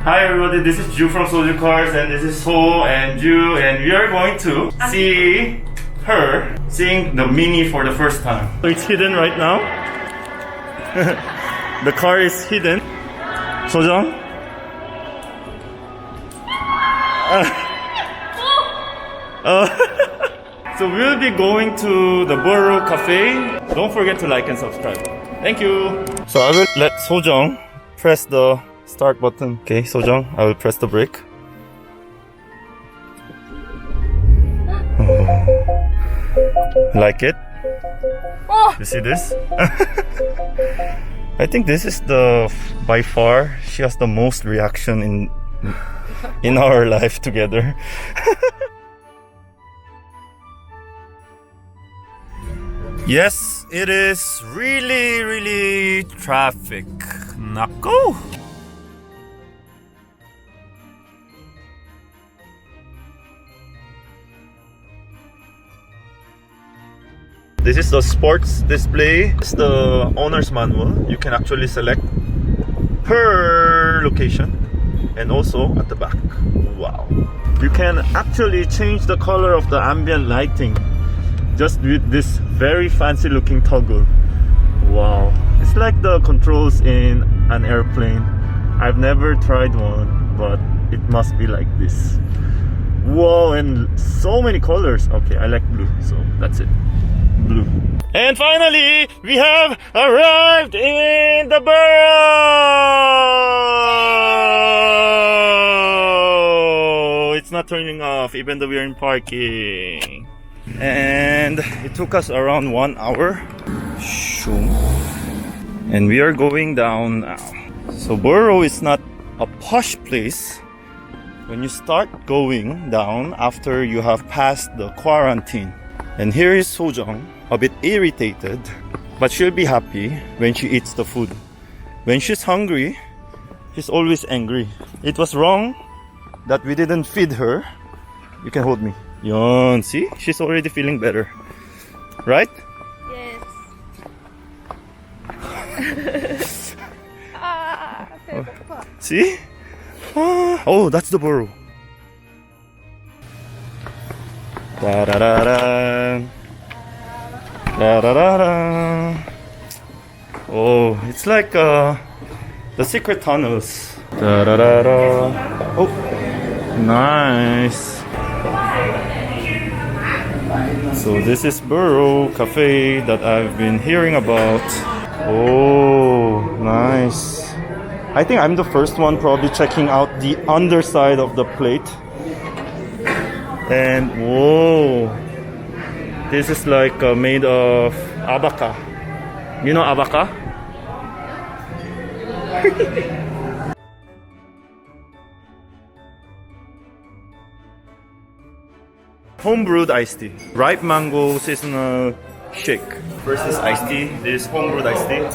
Hi everybody, this is Ju from SoJooCars and this is So and Ju, and we are going to see her seeing the Mini for the first time. So it's hidden right now. The car is hidden. Sojong? So we'll be going to the Borough Cafe. Don't forget to like and subscribe. Thank you. So I will let Sojong press the start button. Okay, Sojong, I will press the brake. Like it? You see this? I think this is by far, she has the most reaction in our life together. Yes, it is really traffic. Nako! This is the sports display. It's the owner's manual. You can actually select per location and also at the back. Wow. You can actually change the color of the ambient lighting just with this very fancy looking toggle. Wow. It's like the controls in an airplane. I've never tried one, but it must be like this. Whoa, and so many colors. Okay, I like blue, so that's it. Blue. And finally, we have arrived in the borough. It's not turning off even though we're in parking. And it took us around 1 hour. And we are going down now. So Borough is not a posh place. When you start going down after you have passed the quarantine. And here is Sojong, a bit irritated, but she'll be happy when she eats the food. When she's hungry, she's always angry. It was wrong that we didn't feed her. You can hold me. Yon, see? She's already feeling better. Right? Yes. See? Oh, that's the Borough. Da-da-da-da. Da-da-da-da. Oh, it's like the secret tunnels. Da-da-da-da. Oh, nice. So this is Borough Cafe that I've been hearing about. Oh, nice. I think I'm the first one probably checking out the underside of the plate. And whoa, this is like made of abaca. You know abaca? Homebrewed iced tea. Ripe mango seasonal shake versus iced tea. This homebrewed iced tea.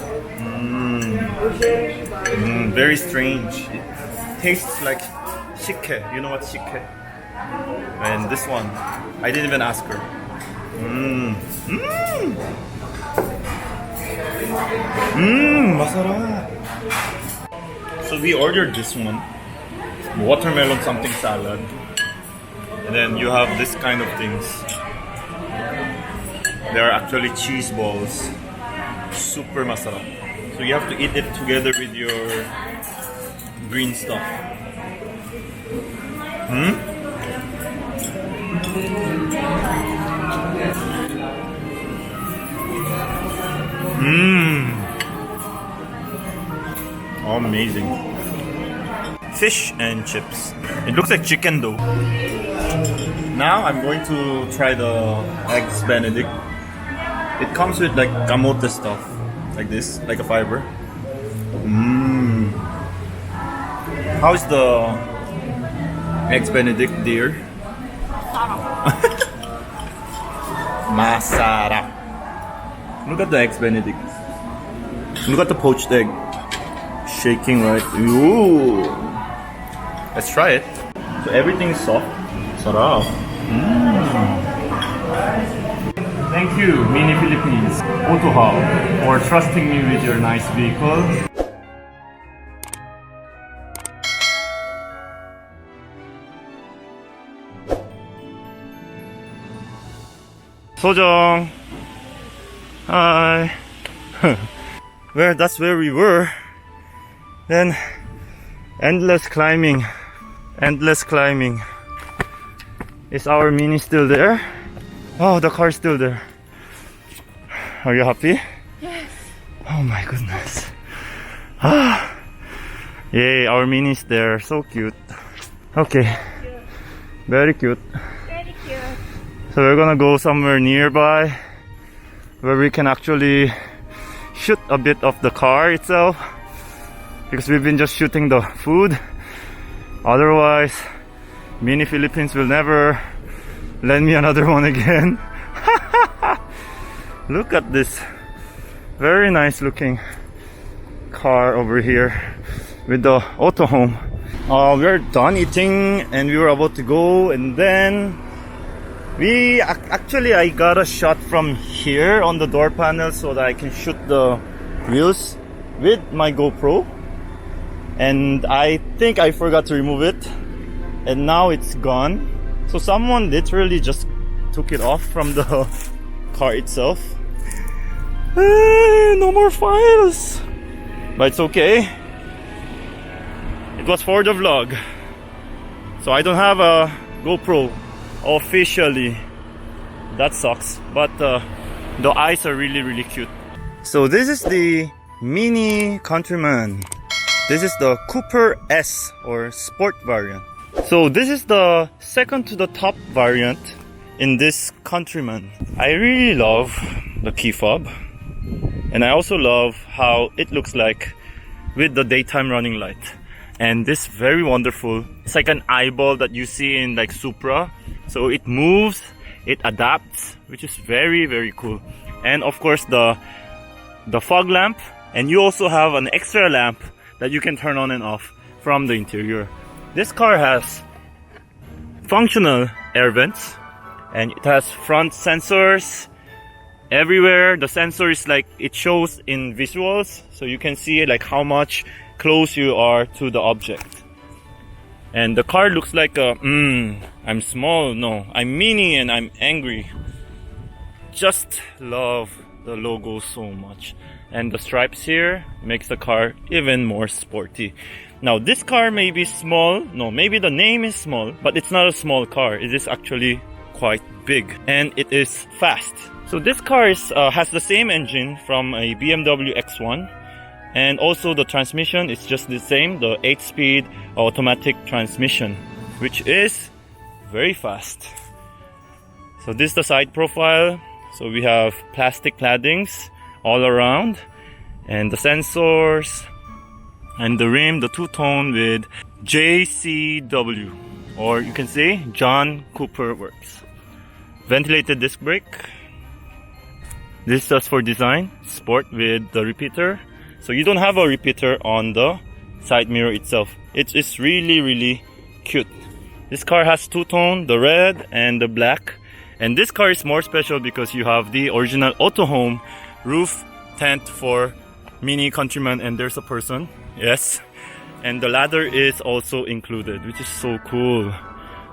Very strange. It tastes like shike. You know what shike? And this one, I didn't even ask her. Masarap. So we ordered this one, watermelon something salad, and then you have this kind of things. They are actually cheese balls, super masarap. So you have to eat it together with your green stuff. Amazing. Fish and chips. It looks like chicken though. Now I'm going to try the eggs Benedict. It comes with like kamote stuff, like this, like a fiber. How is the eggs Benedict, dear? Masarap. Look at the eggs Benedict. Look at the poached egg. Shaking, right? Ooh. Let's try it. So everything is soft. Sarap. Thank you, Mini Philippines, Autohub, for trusting me with your nice vehicle. Sojong. Hi. That's where we were. Then endless climbing. Endless climbing. Is our Mini still there? Oh, the car is still there. Are you happy? Yes. Oh my goodness. Ah. Yay, our Mini is there. So cute. Okay. Cute. Very cute. Very cute. So we're gonna go somewhere nearby where we can actually shoot a bit of the car itself, because we've been just shooting the food. Otherwise, Mini Philippines will never lend me another one again. Look at this very nice looking car over here with the Autohub. We're done eating and we were about to go, and then I got a shot from here on the door panel so that I can shoot the wheels with my GoPro, and I think I forgot to remove it, and now it's gone. So someone literally just took it off from the car itself. No more files, but it's okay. It was for the vlog, so I don't have a GoPro officially. That sucks, but the eyes are really cute. So this is the Mini Countryman. This is the Cooper S or Sport variant. So this is the second to the top variant in this Countryman. I really love the key fob, and I also love how it looks like with the daytime running light. And this very wonderful, it's like an eyeball that you see in like Supra. So it moves, it adapts, which is very cool. And of course the fog lamp, and you also have an extra lamp that you can turn on and off from the interior. This car has functional air vents, and it has front sensors everywhere. The sensor is like, it shows in visuals, so you can see like how much close you are to the object. And the car looks like a, I'm small, no, I'm mini and I'm angry. Just love the logo so much. And the stripes here makes the car even more sporty. Now this car may be small, no, maybe the name is small, but it's not a small car. It is actually quite big, and it is fast. So this car has the same engine from a BMW X1, and also the transmission is just the same, the 8-speed automatic transmission, which is very fast. So this is the side profile. So we have plastic claddings all around, and the sensors, and the rim, the two-tone with JCW, or you can say John Cooper Works. Ventilated disc brake. This is just for design, sport with the repeater. So you don't have a repeater on the side mirror itself. It is really cute. This car has two-tone, the red and the black. And this car is more special because you have the original Autohub roof tent for Mini Countryman, and there's a person. Yes. And the ladder is also included, which is so cool.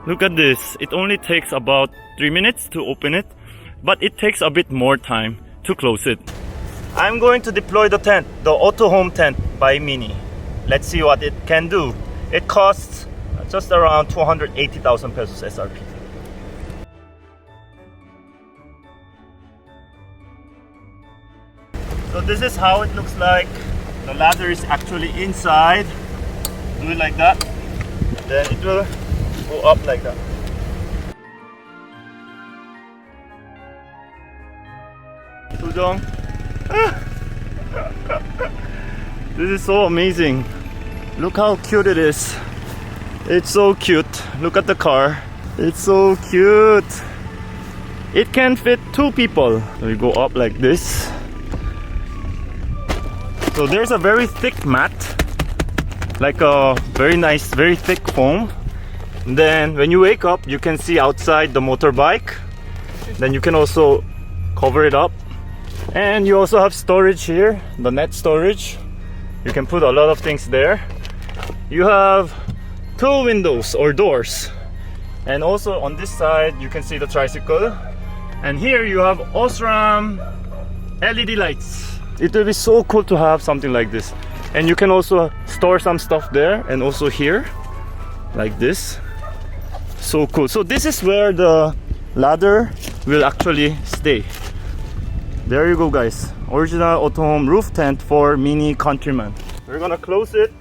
Look at this. It only takes about 3 minutes to open it, but it takes a bit more time to close it. I'm going to deploy the tent, the Autohub tent by Mini. Let's see what it can do. It costs just around 280,000 pesos SRP. So this is how it looks like. The ladder is actually inside. Do it like that. Then it will go up like that. Sojong. This is so amazing. Look how cute it is. It's so cute. Look at the car. It's so cute. It can fit 2 people. So we go up like this. So there's a very thick mat, like a very nice, very thick foam. And then when you wake up, you can see outside the motorbike. Then you can also cover it up. And you also have storage here, the net storage. You can put a lot of things there. You have 2 windows or doors. And also on this side, you can see the tricycle. And here you have Osram LED lights. It will be so cool to have something like this. And you can also store some stuff there and also here, like this. So cool. So this is where the ladder will actually stay. There you go, guys. Original Autohub roof tent for mini Countryman. We're gonna close it.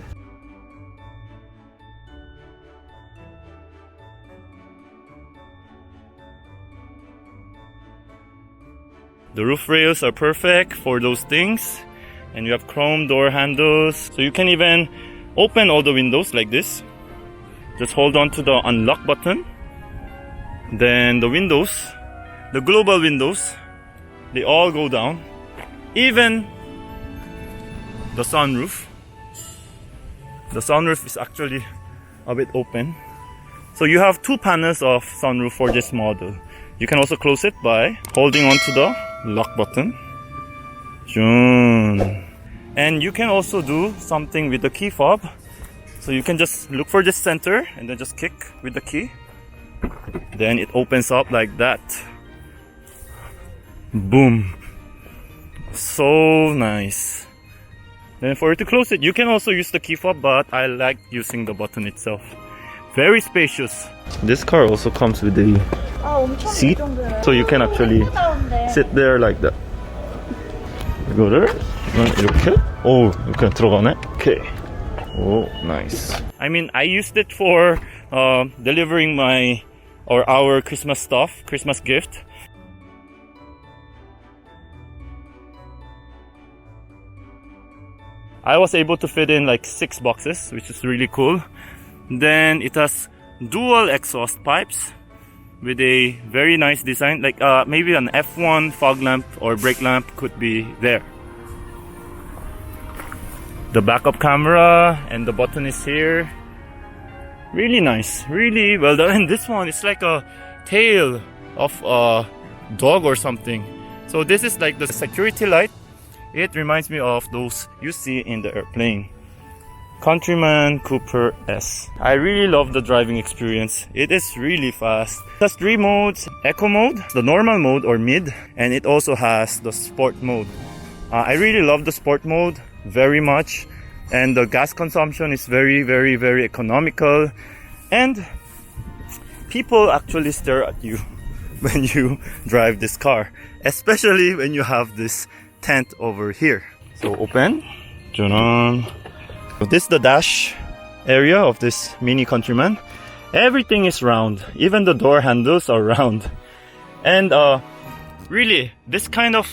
The roof rails are perfect for those things. And you have chrome door handles. So you can even open all the windows like this. Just hold on to the unlock button. Then the windows, the global windows, they all go down. Even the sunroof. The sunroof is actually a bit open. So you have two panels of sunroof for this model. You can also close it by holding on to the lock button. And you can also do something with the key fob. So you can just look for the center and then just kick with the key. Then it opens up like that. Boom. So nice. Then for you to close it, you can also use the key fob, but I like using the button itself. Very spacious. This car also comes with the seat, so you can actually sit there like that. 이거를 이렇게 이렇게 들어가네. Okay. Oh, nice. I mean, I used it for delivering our Christmas stuff, Christmas gift. I was able to fit in like 6 boxes, which is really cool. Then it has dual exhaust pipes with a very nice design, like maybe an F1 fog lamp or brake lamp could be there. The backup camera and the button is here. Really nice, really well done. And this one is like a tail of a dog or something. So this is like the security light. It reminds me of those you see in the airplane. Countryman Cooper S. I really love the driving experience. It is really fast. It has 3 modes: Eco mode, the normal mode or mid, and it also has the sport mode. I really love the sport mode very much, and the gas consumption is very, very, very economical, and people actually stare at you when you drive this car, especially when you have this tent over here. So open. So this is the dash area of this mini Countryman. Everything is round. Even the door handles are round. And really, this kind of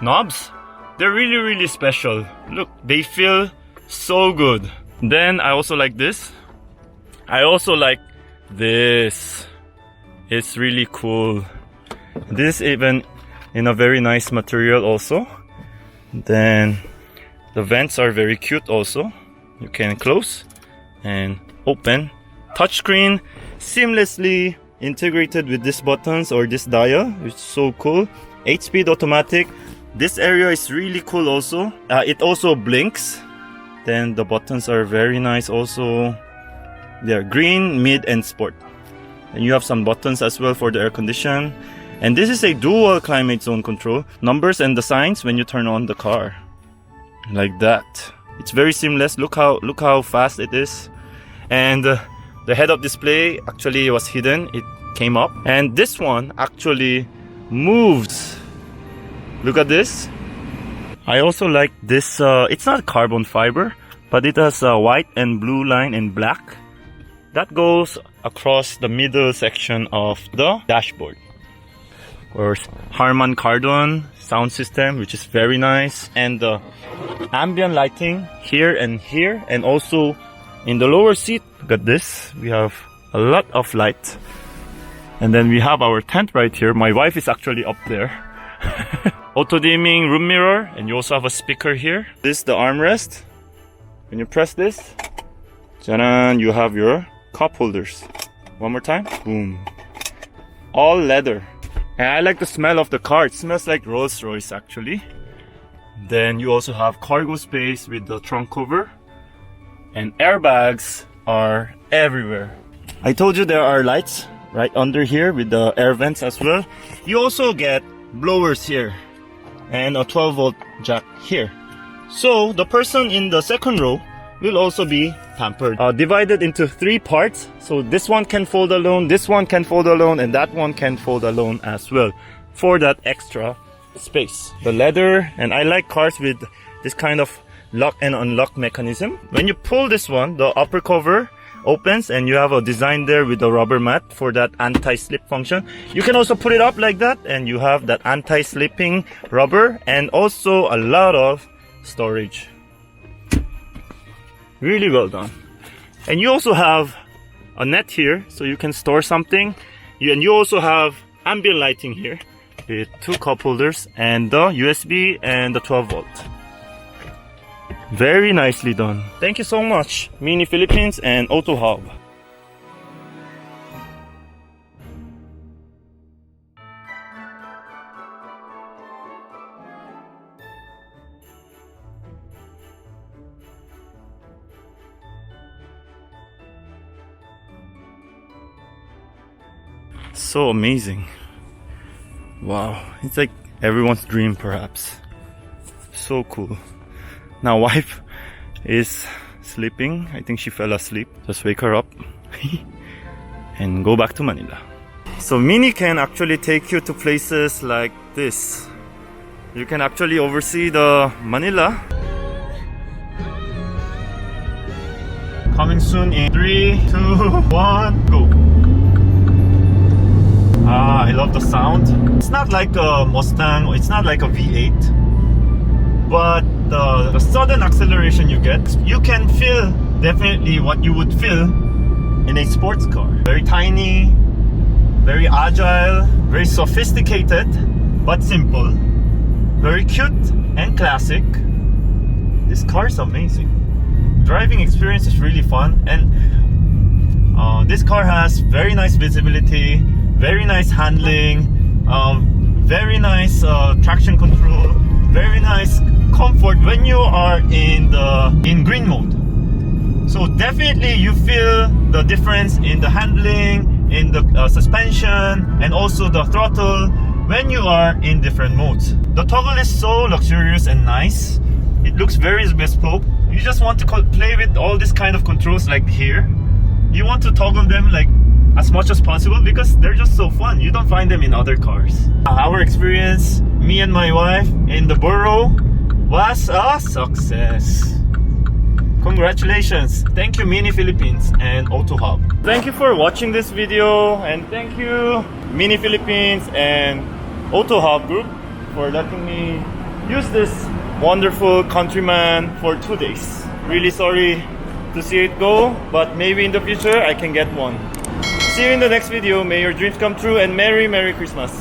knobs, they're really, really special. Look, they feel so good. Then I also like this. I also like this. It's really cool. This even in a very nice material also. Then the vents are very cute also. You can close and open. Touchscreen seamlessly integrated with these buttons or this dial, which is so cool. 8-speed automatic. This area is really cool also. It also blinks. Then the buttons are very nice also. They are green, mid, and sport. And you have some buttons as well for the air condition. And this is a dual climate zone control. Numbers and the signs when you turn on the car. Like that. It's very seamless. Look how fast it is. And the head-up display actually was hidden. It came up. And this one actually moves. Look at this. I also like this. It's not carbon fiber, but it has a white and blue line in black. That goes across the middle section of the dashboard. Or Harman Kardon sound system, which is very nice. And the ambient lighting here, and also in the lower seat. Look at this. We have a lot of light. And then we have our tent right here. My wife is actually up there. Auto dimming room mirror, and you also have a speaker here. This is the armrest. When you press this, ta-da, you have your cup holders. One more time. Boom. All leather. And I like the smell of the car. It smells like Rolls-Royce actually. Then you also have cargo space with the trunk cover. And airbags are everywhere. I told you there are lights right under here with the air vents as well. You also get blowers here and a 12-volt jack here. So the person in the second row will also be pampered. Divided into 3 parts. So this one can fold alone, this one can fold alone, and that one can fold alone as well for that extra space. The leather, and I like cars with this kind of lock and unlock mechanism. When you pull this one, the upper cover opens and you have a design there with a rubber mat for that anti-slip function. You can also put it up like that and you have that anti-slipping rubber and also a lot of storage. Really well done. And you also have a net here so you can store something. And you also have ambient lighting here with 2 cup holders and the USB and the 12-volt. Very nicely done. Thank you so much, Mini Philippines and Autohub. So amazing. Wow, it's like everyone's dream perhaps. So cool. Now wife is sleeping. I think she fell asleep. Just wake her up and go back to Manila. So Mini can actually take you to places like this. You can actually oversee the Manila. Coming soon in 3, 2, 1, go. I love the sound. It's not like a Mustang, it's not like a V8, but the sudden acceleration you get, you can feel definitely what you would feel in a sports car. Very tiny, very agile, very sophisticated, but simple. Very cute and classic. This car is amazing. Driving experience is really fun, and this car has very nice visibility, very nice handling, very nice traction control, very nice comfort when you are in green mode. So definitely you feel the difference in the handling, in the suspension, and also the throttle when you are in different modes. The toggle is so luxurious and nice. It looks very bespoke. You just want to play with all this kind of controls like here. You want to toggle them like as much as possible because they're just so fun. You don't find them in other cars. Our experience, me and my wife in the borough, was a success. Congratulations. Thank you Mini Philippines and Autohub. Thank you for watching this video, and thank you Mini Philippines and Autohub group for letting me use this wonderful Countryman for 2 days. Really sorry to see it go, but maybe in the future I can get one. See you in the next video. May your dreams come true, and Merry Christmas.